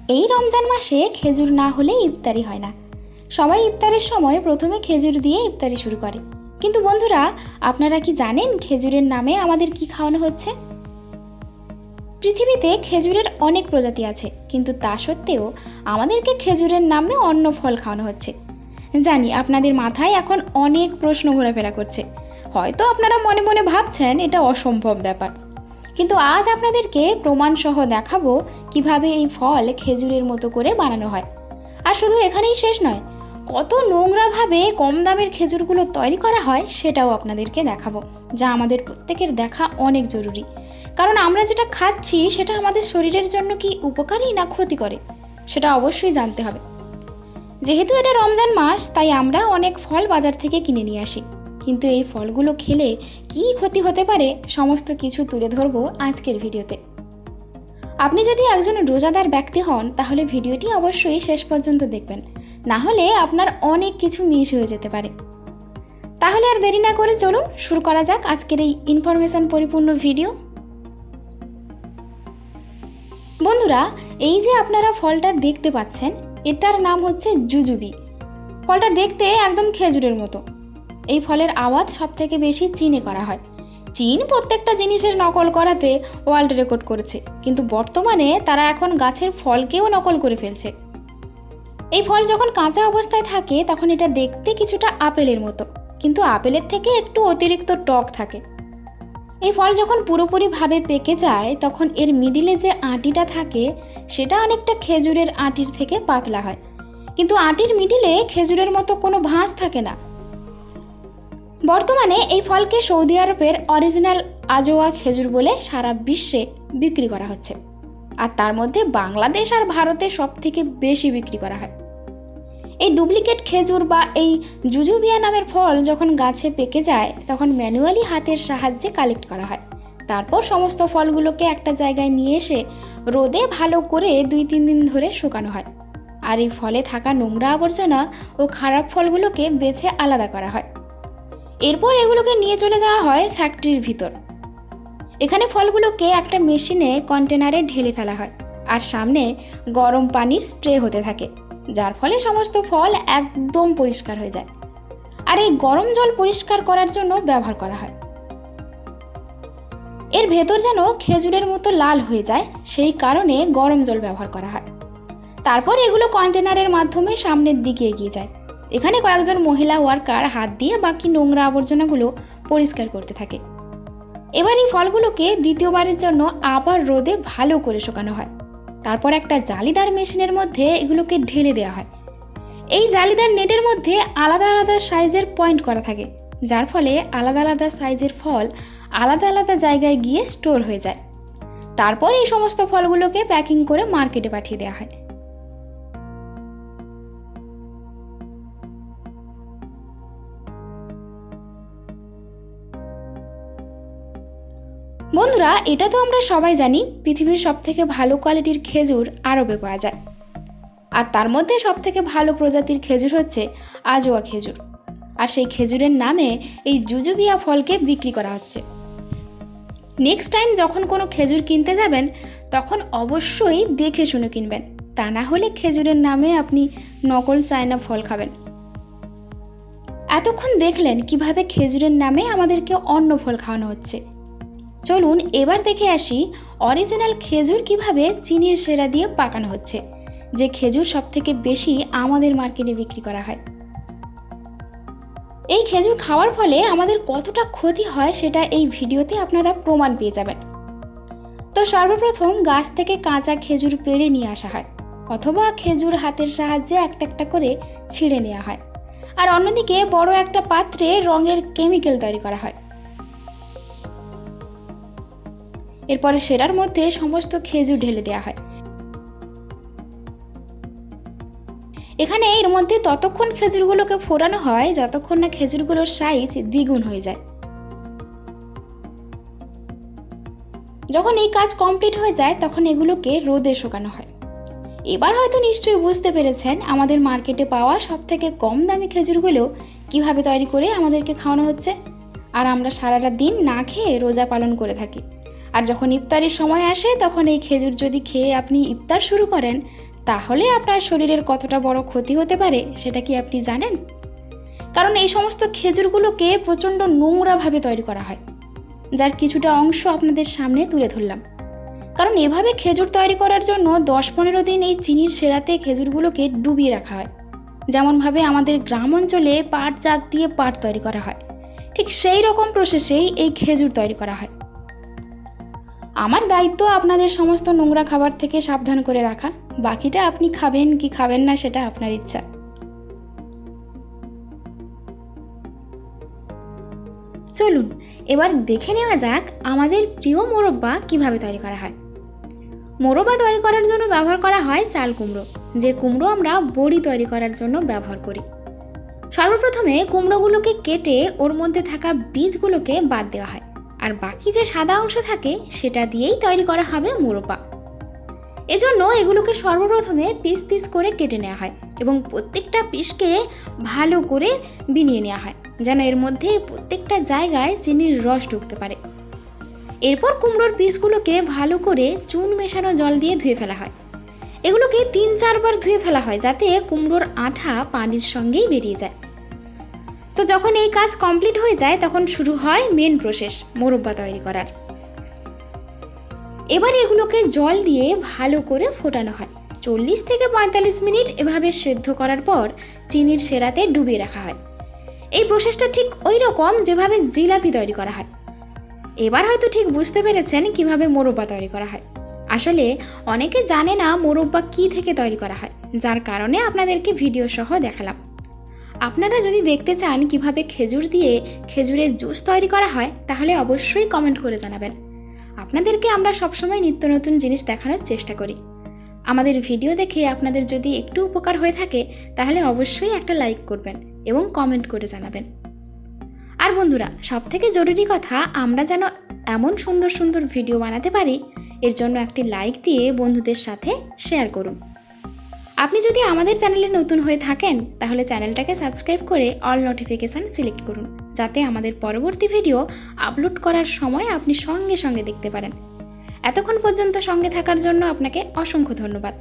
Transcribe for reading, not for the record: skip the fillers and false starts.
এই রমজান মাসে খেজুর না হলে ইফতারি হয় না। সবাই ইফতারের সময় প্রথমে খেজুর দিয়ে ইফতারি শুরু করে। কিন্তু বন্ধুরা, আপনারা কি জানেন খেজুরের নামে আমাদের কি খাওয়ানো হচ্ছে? পৃথিবীতে খেজুরের অনেক প্রজাতি আছে, কিন্তু তা সত্ত্বেও আমাদেরকে খেজুরের নামে অন্য ফল খাওয়ানো হচ্ছে। জানি আপনাদের মাথায় এখন অনেক প্রশ্ন ঘোরাফেরা করছে। হয়তো আপনারা মনে মনে ভাবছেন এটা অসম্ভব ব্যাপার, কিন্তু আজ আপনাদেরকে প্রমাণসহ দেখাবো কিভাবে এই ফল খেজুরের মতো করে বানানো হয়। আর শুধু এখানেই শেষ নয়, কত নোংরাভাবে কম দামের খেজুরগুলো তৈরি করা হয় সেটাও আপনাদেরকে দেখাবো, যা আমাদের প্রত্যেকের দেখা অনেক জরুরি। কারণ আমরা যেটা খাচ্ছি সেটা আমাদের শরীরের জন্য কি উপকারী না ক্ষতি করে সেটা অবশ্যই জানতে হবে। যেহেতু এটা রমজান মাস, তাই আমরা অনেক ফল বাজার থেকে কিনে নিয়ে আসি, কিন্তু এই ফলগুলো খেলে কী ক্ষতি হতে পারে সমস্ত কিছু তুলে ধরবো আজকের ভিডিওতে। আপনি যদি একজন রোজাদার ব্যক্তি হন তাহলে ভিডিওটি অবশ্যই শেষ পর্যন্ত দেখবেন, না হলে আপনার অনেক কিছু মিস হয়ে যেতে পারে। তাহলে আর দেরি না করে চলুন শুরু করা যাক আজকের এই ইনফরমেশন পরিপূর্ণ ভিডিও। বন্ধুরা, এই যে আপনারা ফলটা দেখতে পাচ্ছেন, এটার নাম হচ্ছে জুজুবি। ফলটা দেখতে একদম খেজুরের মতো। এই ফলের আওয়াজ সবথেকে বেশি চীনে করা হয়। চীন প্রত্যেকটা জিনিসের নকল করাতে ওয়ার্ল্ড রেকর্ড করেছে, কিন্তু বর্তমানে তারা এখন গাছের ফলকেও নকল করে ফেলছে। এই ফল যখন কাঁচা অবস্থায় থাকে তখন এটা দেখতে কিছুটা আপেলের মতো, কিন্তু আপেলের থেকে একটু অতিরিক্ত টক থাকে। এই ফল যখন পুরোপুরিভাবে পেকে যায় তখন এর মিডিলে যে আঁটিটা থাকে সেটা অনেকটা খেজুরের আঁটির থেকে পাতলা হয়, কিন্তু আঁটির মিডিলে খেজুরের মতো কোনো ভাঁজ থাকে না। বর্তমানে এই ফলকে সৌদি আরবের অরিজিনাল আজোয়া খেজুর বলে সারা বিশ্বে বিক্রি করা হচ্ছে, আর তার মধ্যে বাংলাদেশ আর ভারতে সবথেকে বেশি বিক্রি করা হয়। এই ডুপ্লিকেট খেজুর বা এই জুজুবিয়া নামের ফল যখন গাছে পেকে যায় তখন ম্যানুয়ালি হাতের সাহায্যে কালেক্ট করা হয়। তারপর সমস্ত ফলগুলোকে একটা জায়গায় নিয়ে এসে রোদে ভালো করে 2-3 দিন ধরে শুকানো হয়। আর এই ফলে থাকা নোংরা আবর্জনা ও খারাপ ফলগুলোকে বেছে আলাদা করা হয়। এরপর এগুলোকে নিয়ে চলে যাওয়া হয় ফ্যাক্টরির ভিতর। এখানে ফলগুলোকে একটা মেশিনে কন্টেনারে ঢেলে ফেলা হয়, আর সামনে গরম পানির স্প্রে হতে থাকে, যার ফলে সমস্ত ফল একদম পরিষ্কার হয়ে যায়। আর এই গরম জল পরিষ্কার করার জন্য ব্যবহার করা হয়। এর ভেতর যেন খেজুরের মতো লাল হয়ে যায়, সেই কারণে গরম জল ব্যবহার করা হয়। তারপর এগুলো কন্টেনারের মাধ্যমে সামনের দিকে এগিয়ে যায়। এখানে কয়েকজন মহিলা ওয়ার্কার হাত দিয়ে বাকি নোংরা আবর্জনাগুলো পরিষ্কার করতে থাকে। এবার এই ফলগুলোকে দ্বিতীয়বারের জন্য আবার রোদে ভালো করে শুকানো হয়। তারপর একটা জালিদার মেশিনের মধ্যে এগুলোকে ঢেলে দেওয়া হয়। এই জালিদার নেটের মধ্যে আলাদা আলাদা সাইজের পয়েন্ট করা থাকে, যার ফলে আলাদা আলাদা সাইজের ফল আলাদা আলাদা জায়গায় গিয়ে স্টোর হয়ে যায়। তারপর এই সমস্ত ফলগুলোকে প্যাকিং করে মার্কেটে পাঠিয়ে দেওয়া হয়। বন্ধুরা, এটা তো আমরা সবাই জানি পৃথিবীর সবথেকে ভালো কোয়ালিটির খেজুর আরবে পাওয়া যায়, আর তার মধ্যে সবথেকে ভালো প্রজাতির খেজুর হচ্ছে আজোয়া খেজুর। আর সেই খেজুরের নামে এই জুজুবিয়া ফলকে বিক্রি করা হচ্ছে। নেক্সট টাইম যখন কোনো খেজুর কিনতে যাবেন তখন অবশ্যই দেখে শুনে কিনবেন, তা না হলে খেজুরের নামে আপনি নকল চায়না ফল খাবেন। এতক্ষণ দেখলেন কিভাবে খেজুরের নামে আমাদেরকে অন্য ফল খাওয়ানো হচ্ছে। চলুন এবার দেখে আসি অরিজিনাল খেজুর কিভাবে চিনির সেরা দিয়ে পাকানো হচ্ছে, যে খেজুর সবথেকে বেশি আমাদের মার্কেটে বিক্রি করা হয়। এই খেজুর খাওয়ার ফলে আমাদের কতটা ক্ষতি হয় সেটা এই ভিডিওতে আপনারা প্রমাণ পেয়ে যাবেন। তো সর্বপ্রথম গাছ থেকে কাঁচা খেজুর পেড়ে নিয়ে আসা হয়, অথবা খেজুর হাতের সাহায্যে একটা একটা করে ছিঁড়ে নেওয়া হয়। আর অন্যদিকে বড় একটা পাত্রে রঙের কেমিক্যাল তৈরি করা হয়। এরপরে সেটার মধ্যে সমস্ত খেজুর ঢেলে দেওয়া হয়। এখানে এর মধ্যে ততক্ষণ খেজুরগুলোকে ফোটানো হয় যতক্ষণ না খেজুরগুলোর সাইজ দ্বিগুণ হয়ে যায়। যখন এই কাজ কমপ্লিট হয়ে যায় তখন এগুলোকে রোদে শুকানো হয়। এবার হয়তো নিশ্চয়ই বুঝতে পেরেছেন আমাদের মার্কেটে পাওয়া সবথেকে কম দামি খেজুরগুলো কিভাবে তৈরি করে আমাদেরকে খাওয়ানো হচ্ছে। আর আমরা সারাটা দিন না খেয়ে রোজা পালন করে থাকি। আর যখন ইফতারির সময় আসে তখন এই খেজুর যদি খেয়ে আপনি ইফতার শুরু করেন তাহলে আপনার শরীরের কতটা বড় ক্ষতি হতে পারে সেটা কি আপনি জানেন? কারণ এই সমস্ত খেজুরগুলোকে প্রচণ্ড নোংরাভাবে তৈরি করা হয়, যার কিছুটা অংশ আপনাদের সামনে তুলে ধরলাম। কারণ এভাবে খেজুর তৈরি করার জন্য 10-15 দিন এই চিনির সেরাতে খেজুরগুলোকে ডুবিয়ে রাখা হয়। যেমনভাবে আমাদের গ্রাম অঞ্চলে পাট চাক দিয়ে পাট তৈরি করা হয়, ঠিক সেই রকম প্রসেসেই এই খেজুর তৈরি করা হয়। আমার দায়িত্ব আপনাদের সমস্ত নোংরা খাবার থেকে সাবধান করে রাখা, বাকিটা আপনি খাবেন কি খাবেন না সেটা আপনার ইচ্ছা। চলুন এবার দেখে নেওয়া যাক আমাদের প্রিয় মোরব্বা কিভাবে তৈরি করা হয়। মোরব্বা তৈরি করার জন্য ব্যবহার করা হয় চাল কুমড়ো, যে কুমড়ো আমরা বড়ি তৈরি করার জন্য ব্যবহার করি। সর্বপ্রথমে কুমড়োগুলোকে কেটে ওর মধ্যে থাকা বীজগুলোকে বাদ দেওয়া হয়, আর বাকি যে সাদা অংশ থাকে সেটা দিয়েই তৈরি করা হবে মোরব্বা। এজন্য এগুলোকে সর্বপ্রথমে পিস পিস করে কেটে নেওয়া হয় এবং প্রত্যেকটা পিসকে ভালো করে বিনিয়ে নেওয়া হয়, যেন এর মধ্যে প্রত্যেকটা জায়গায় চিনির রস ঢুকতে পারে। এরপর কুমড়োর পিসগুলোকে ভালো করে চুন মেশানো জল দিয়ে ধুয়ে ফেলা হয়। এগুলোকে 3-4 বার ধুয়ে ফেলা হয় যাতে কুমড়োর আঠা পানির সঙ্গেই বেরিয়ে যায়। তো যখন এই কাজ কমপ্লিট হয়ে যায় তখন শুরু হয় মেন প্রসেস, মোরব্বা তৈরি করার। এবার এগুলোকে জল দিয়ে ভালো করে ফোটানো হয়। 40-45 মিনিট এভাবে সেদ্ধ করার পর চিনির সেরাতে ডুবিয়ে রাখা হয়। এই প্রসেসটা ঠিক ওই রকম যেভাবে জিলাপি তৈরি করা হয়। এবার হয়তো ঠিক বুঝতে পেরেছেন কিভাবে মোরব্বা তৈরি করা হয়। আসলে অনেকে জানে না মোরব্বা কী থেকে তৈরি করা হয়, যার কারণে আপনাদেরকে ভিডিও সহ দেখালাম। আপনারা যদি দেখতে চান কিভাবে খেজুর দিয়ে খেজুরের জুস তৈরি করা হয় তাহলে অবশ্যই কমেন্ট করে জানাবেন। আপনাদেরকে আমরা সবসময় নিত্য নতুন জিনিস দেখানোর চেষ্টা করি। আমাদের ভিডিও দেখে আপনাদের যদি একটু উপকার হয়ে থাকে তাহলে অবশ্যই একটা লাইক করবেন এবং কমেন্ট করে জানাবেন। আর বন্ধুরা, সবথেকে জরুরি কথা, আমরা যেন এমন সুন্দর সুন্দর ভিডিও বানাতে পারি এর জন্য একটি লাইক দিয়ে বন্ধুদের সাথে শেয়ার করুন। আপনি যদি আমাদের চ্যানেলে নতুন হয়ে থাকেন তাহলে চ্যানেলটাকে সাবস্ক্রাইব করে অল নোটিফিকেশান সিলেক্ট করুন, যাতে আমাদের পরবর্তী ভিডিও আপলোড করার সময় আপনি সঙ্গে সঙ্গে দেখতে পারেন। এতক্ষণ পর্যন্ত সঙ্গে থাকার জন্য আপনাকে অসংখ্য ধন্যবাদ।